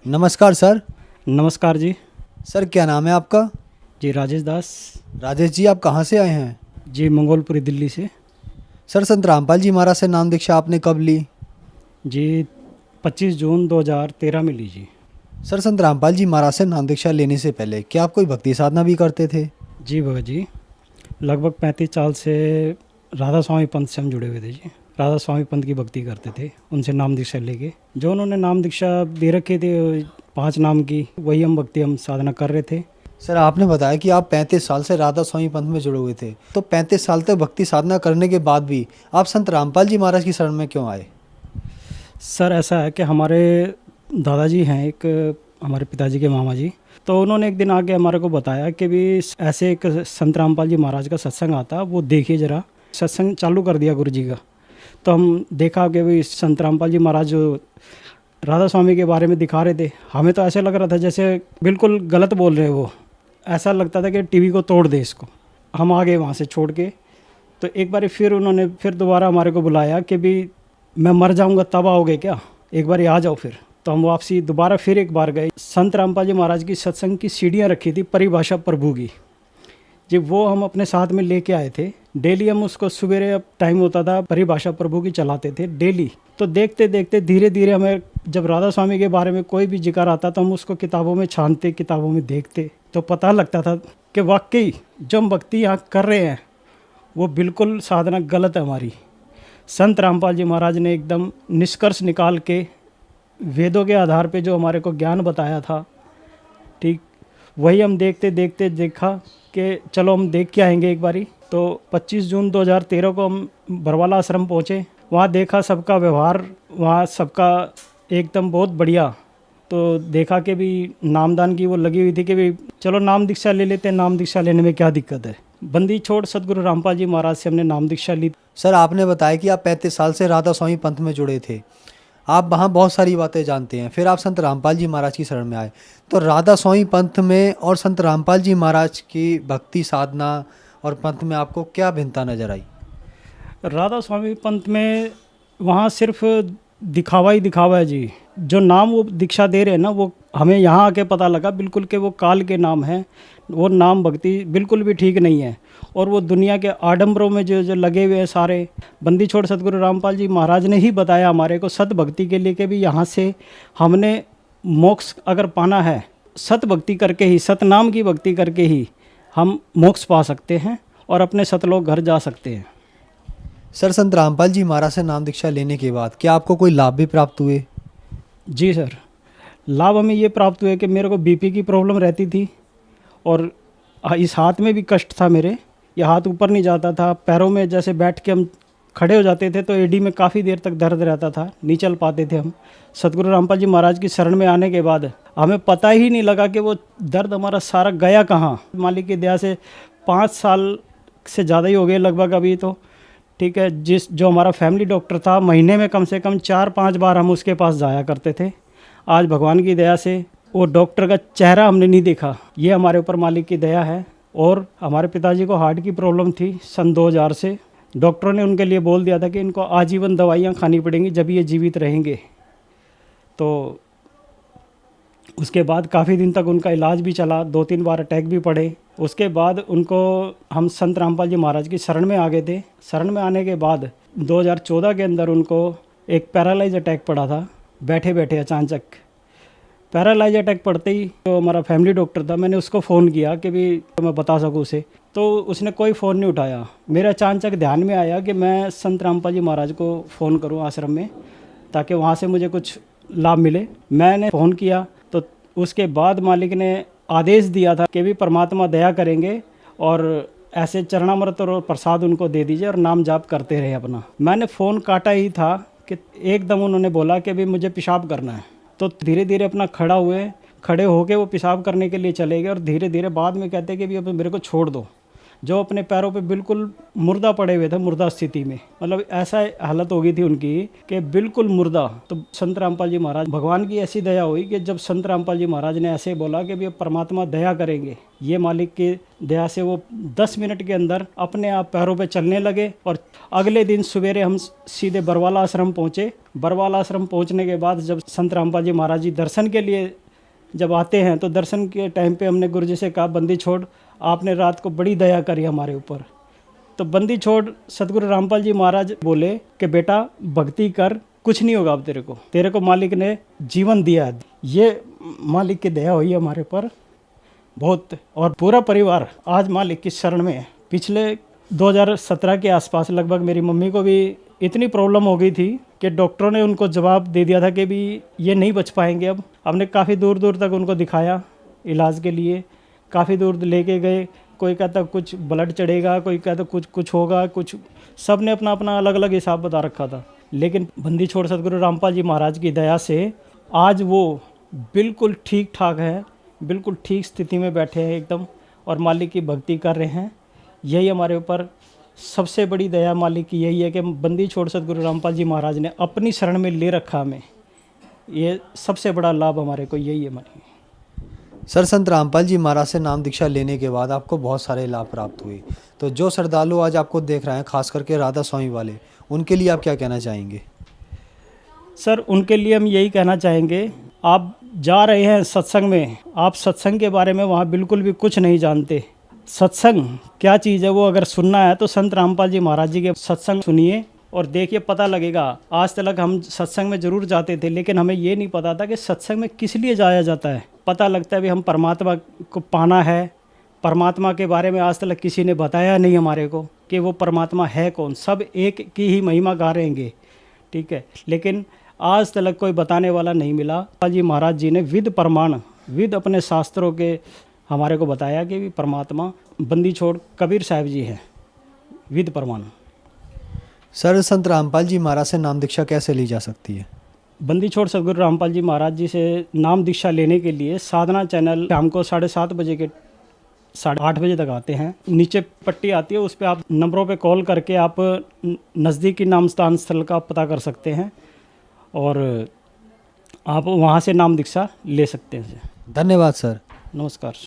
नमस्कार सर। नमस्कार जी। सर क्या नाम है आपका? जी राजेश दास। राजेश जी, आप कहाँ से आए हैं? जी मंगोलपुरी दिल्ली से। सर संत रामपाल जी महाराज से नाम दीक्षा आपने कब ली? जी 25 जून 2013 में ली जी। सर संत रामपाल जी महाराज से नाम दीक्षा लेने से पहले क्या आप कोई भक्ति साधना भी करते थे? जी भगत जी, लगभग 35 साल से राधा स्वामी पंथ से हम जुड़े हुए थे जी। राधा स्वामी पंथ की भक्ति करते थे, उनसे नाम दीक्षा लेके जो उन्होंने नाम दीक्षा दे रखे थे 5 नाम की, वही हम साधना कर रहे थे। सर आपने बताया कि आप 35 साल से राधा स्वामी पंथ में जुड़े हुए थे, तो 35 साल तक भक्ति साधना करने के बाद भी आप संत रामपाल जी महाराज की शरण में क्यों आए? सर ऐसा है कि हमारे दादाजी हैं, एक हमारे पिताजी के मामा जी, तो उन्होंने एक दिन आके हमारे को बताया कि भी ऐसे एक संत रामपाल जी महाराज का सत्संग आता, वो देखिए ज़रा। सत्संग चालू कर दिया गुरु जी का, तो हम देखा कि भाई संत रामपाल जी महाराज जो राधा स्वामी के बारे में दिखा रहे थे, हमें तो ऐसे लग रहा था जैसे बिल्कुल गलत बोल रहे हैं वो। ऐसा लगता था कि टीवी को तोड़ दे इसको। हम आ गए वहाँ से छोड़ के। तो एक बार फिर उन्होंने फिर दोबारा हमारे को बुलाया कि भी मैं मर जाऊंगा तब आओगे क्या, एक बार आ जाओ फिर। तो हम वापसी दोबारा फिर एक बार गए। संत रामपाल जी महाराज की सत्संग की सीढ़ियाँ रखी थी परिभाषा प्रभु की जी, वो हम अपने साथ में लेके आए थे। डेली हम उसको सवेरे अब टाइम होता था परिभाषा प्रभु की चलाते थे डेली। तो देखते देखते धीरे धीरे हमें जब राधा स्वामी के बारे में कोई भी जिक्र आता तो हम उसको किताबों में छानते, किताबों में देखते, तो पता लगता था कि वाकई जो हम भक्ति यहाँ कर रहे हैं वो बिल्कुल साधना गलत है हमारी। संत रामपाल जी महाराज ने एकदम निष्कर्ष निकाल के वेदों के आधार पे जो हमारे को ज्ञान बताया था, ठीक वही हम देखते देखते देखा कि चलो हम देख के आएंगे एक बारी। तो 25 जून 2013 को हम बरवाला आश्रम पहुँचे। वहाँ देखा सबका व्यवहार, वहाँ सबका एकदम बहुत बढ़िया। तो देखा कि भी नामदान की वो लगी हुई थी कि भी चलो नाम दीक्षा ले लेते हैं, नाम दीक्षा लेने में क्या दिक्कत है। बंदी छोड़ सदगुरु रामपाल जी महाराज से हमने नाम दीक्षा ली। सर आपने बताया कि आप 35 साल से राधा स्वामी पंथ में जुड़े थे, आप वहाँ बहुत सारी बातें जानते हैं, फिर आप संत रामपाल जी महाराज की शरण में आए। तो राधा स्वामी पंथ में और संत रामपाल जी महाराज की भक्ति साधना और पंथ में आपको क्या भिन्नता नजर आई? राधा स्वामी पंथ में वहाँ सिर्फ दिखावा ही दिखावा है जी। जो नाम वो दीक्षा दे रहे हैं ना, वो हमें यहाँ आके पता लगा बिल्कुल कि वो काल के नाम हैं। वो नाम भक्ति बिल्कुल भी ठीक नहीं है। और वो दुनिया के आडंबरों में जो जो लगे हुए हैं सारे, बंदी छोड़ सतगुरु रामपाल जी महाराज ने ही बताया हमारे को सत भक्ति के लिए कि भी यहाँ से हमने मोक्ष अगर पाना है, सत भक्ति करके ही, सत नाम की भक्ति करके ही हम मोक्ष पा सकते हैं और अपने सतलोक घर जा सकते हैं। सर संत रामपाल जी महाराज से नाम दीक्षा लेने के बाद क्या आपको कोई लाभ भी प्राप्त हुए? जी सर, लाभ हमें ये प्राप्त हुए कि मेरे को बीपी की प्रॉब्लम रहती थी और इस हाथ में भी कष्ट था मेरे। ये हाथ ऊपर नहीं जाता था। पैरों में जैसे बैठ के हम खड़े हो जाते थे तो एडी में काफ़ी देर तक दर्द रहता था, नहीं चल पाते थे हम। सतगुरु रामपाल जी महाराज की शरण में आने के बाद हमें पता ही नहीं लगा कि वो दर्द हमारा सारा गया कहाँ। मालिक की दया से 5 साल से ज़्यादा ही हो गए लगभग अभी तो, ठीक है। जो हमारा फैमिली डॉक्टर था, महीने में कम से कम 4-5 बार हम उसके पास जाया करते थे। आज भगवान की दया से वो डॉक्टर का चेहरा हमने नहीं देखा। ये हमारे ऊपर मालिक की दया है। और हमारे पिताजी को हार्ट की प्रॉब्लम थी सन 2000 से। डॉक्टरों ने उनके लिए बोल दिया था कि इनको आजीवन दवाइयाँ खानी पड़ेंगी जब ये जीवित रहेंगे। तो उसके बाद काफ़ी दिन तक उनका इलाज भी चला, 2-3 बार अटैक भी पड़े। उसके बाद उनको हम संत रामपाल जी महाराज की शरण में आ गए थे। शरण में आने के बाद 2014 के अंदर उनको एक पैरालाइज अटैक पड़ा था, बैठे बैठे अचानक। पैरालाइज अटैक पड़ते ही तो हमारा फैमिली डॉक्टर था, मैंने उसको फ़ोन किया कि भी तो मैं बता सकूँ उसे, तो उसने कोई फ़ोन नहीं उठाया। मेरे अचानक ध्यान में आया कि मैं संत रामपाल जी महाराज को फ़ोन करूँ आश्रम में, ताकि वहाँ से मुझे कुछ लाभ मिले। मैंने फ़ोन किया तो उसके बाद मालिक ने आदेश दिया था कि भी परमात्मा दया करेंगे और ऐसे चरणामृत और प्रसाद उनको दे दीजिए और नाम जाप करते रहे अपना। मैंने फ़ोन काटा ही था कि एकदम उन्होंने बोला कि भी मुझे पेशाब करना है। तो धीरे धीरे अपना खड़े होके वो पेशाब करने के लिए चले गए और धीरे धीरे बाद में कहते कि भी अब मेरे को छोड़ दो। जो अपने पैरों पे बिल्कुल मुर्दा पड़े हुए थे, मुर्दा स्थिति में, मतलब ऐसा हालत हो गई थी उनकी कि बिल्कुल मुर्दा। तो संत रामपाल जी महाराज, भगवान की ऐसी दया हुई कि जब संत रामपाल जी महाराज ने ऐसे बोला कि भी परमात्मा दया करेंगे, ये मालिक की दया से वो 10 मिनट के अंदर अपने आप पैरों पे चलने लगे। और अगले दिन सवेरे हम सीधे बरवाला आश्रम पहुँचे। बरवाल आश्रम पहुंचने के बाद जब संत रामपाल जी महाराज जी दर्शन के लिए जब आते हैं तो दर्शन के टाइम पे हमने गुरु जी से कहा, बंदी छोड़, आपने रात को बड़ी दया करी हमारे ऊपर। तो बंदी छोड़ सतगुरु रामपाल जी महाराज बोले कि बेटा भक्ति कर, कुछ नहीं होगा अब तेरे को मालिक ने जीवन दिया है। ये मालिक की दया हुई हमारे पर बहुत, और पूरा परिवार आज मालिक की शरण में है। पिछले 2017 के आसपास लगभग मेरी मम्मी को भी इतनी प्रॉब्लम हो गई थी कि डॉक्टरों ने उनको जवाब दे दिया था कि भी ये नहीं बच पाएंगे। अब हमने काफ़ी दूर दूर तक उनको दिखाया इलाज के लिए, काफ़ी दूर लेके गए। कोई कहता कुछ ब्लड चढ़ेगा, कोई कहता कुछ होगा, कुछ सब ने अपना अपना अलग अलग हिसाब बता रखा था। लेकिन बंदी छोड़ सतगुरु रामपाल जी महाराज की दया से आज वो बिल्कुल ठीक ठाक है, बिल्कुल ठीक स्थिति में बैठे हैं एकदम, और मालिक की भक्ति कर रहे हैं। यही हमारे ऊपर सबसे बड़ी दया मालिक की यही है कि बंदी छोड़ सतगुरु रामपाल जी महाराज ने अपनी शरण में ले रखा हमें। ये सबसे बड़ा लाभ हमारे को यही है हमारी। सर, संत रामपाल जी महाराज से नाम दीक्षा लेने के बाद आपको बहुत सारे लाभ प्राप्त हुए, तो जो श्रद्धालु आज आपको देख रहे हैं, खास करके राधा स्वामी वाले, उनके लिए आप क्या कहना चाहेंगे? सर, उनके लिए हम यही कहना चाहेंगे, आप जा रहे हैं सत्संग में, आप सत्संग के बारे में वहाँ बिल्कुल भी कुछ नहीं जानते। सत्संग क्या चीज़ है वो अगर सुनना है तो संत रामपाल जी महाराज जी के सत्संग सुनिए और देखिए, पता लगेगा। आज तक हम सत्संग में ज़रूर जाते थे, लेकिन हमें ये नहीं पता था कि सत्संग में किस लिए जाया जाता है। पता लगता है भी हम परमात्मा को पाना है। परमात्मा के बारे में आज तक किसी ने बताया नहीं हमारे को कि वो परमात्मा है कौन। सब एक की ही महिमा गा रहेंगे, ठीक है, लेकिन आज तक कोई बताने वाला नहीं मिला। जी महाराज जी ने विद प्रमाण, विद अपने शास्त्रों के हमारे को बताया कि भी परमात्मा बंदी छोड़ कबीर साहब जी हैं, विद प्रमाण। सर, संत रामपाल जी महाराज से नाम दीक्षा कैसे ली जा सकती है? बंदी छोड़ सतगुरु रामपाल जी महाराज जी से नाम दीक्षा लेने के लिए साधना चैनल शाम को 7:30 बजे के 8:30 बजे तक आते हैं। नीचे पट्टी आती है, उस पर आप नंबरों पे कॉल करके आप नज़दीकी नाम स्थान स्थल का पता कर सकते हैं और आप वहाँ से नाम दीक्षा ले सकते हैं। धन्यवाद सर। नमस्कार।